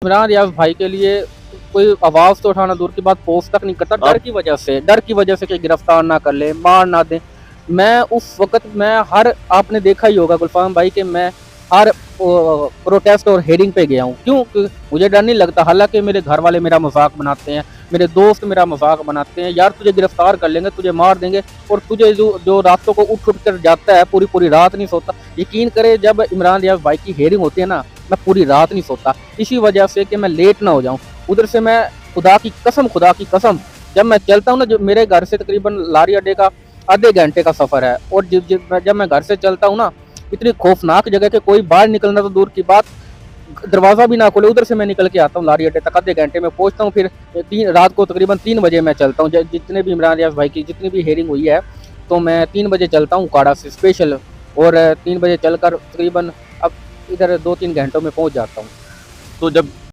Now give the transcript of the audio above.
इमरान रियाज भाई के लिए कोई आवाज़ तो उठाना दूर की बात, पोस्ट तक नहीं करता, आप डर की वजह से कि गिरफ्तार ना कर ले, मार ना दें। मैं उस वक़्त मैं हर आपने देखा ही होगा गुलफ़ाम भाई कि मैं हर प्रोटेस्ट और हेयरिंग पे गया हूँ। क्यों? मुझे डर नहीं लगता, हालाँकि मेरे घर वाले मेरा मज़ाक बनाते हैं, मेरे दोस्त मेरा मज़ाक बनाते हैं, यार तुझे गिरफ्तार कर लेंगे, तुझे मार देंगे और तुझे जो जो रातों को उठ कर जाता है, पूरी-पूरी रात नहीं सोता। यकीन करें जब इमरान रियाज भाई की हेयरिंग होती है ना, मैं पूरी रात नहीं सोता, इसी वजह से कि मैं लेट ना हो जाऊँ। उधर से मैं खुदा की कसम, जब मैं चलता हूँ ना, जो मेरे घर से तकरीबन लारी अड्डे का आधे घंटे का सफ़र है और जब मैं घर से चलता हूँ ना, इतनी खौफनाक जगह के कोई बाहर निकलना तो दूर की बात, दरवाज़ा भी ना खोले, उधर से मैं निकल के आता हूँ लारी अड्डे तक, आधे घंटे में पहुँचता हूँ। फिर रात को तकरीबन 3 बजे मैं चलता हूँ। जितने भी इमरान रियाज भाई की जितनी भी हेयरिंग हुई है, तो मैं 3 बजे चलता हूँ काड़ा से स्पेशल, और 3 बजे चलकर तकरीबन अब इधर 2-3 घंटों में पहुँच जाता हूँ। तो जब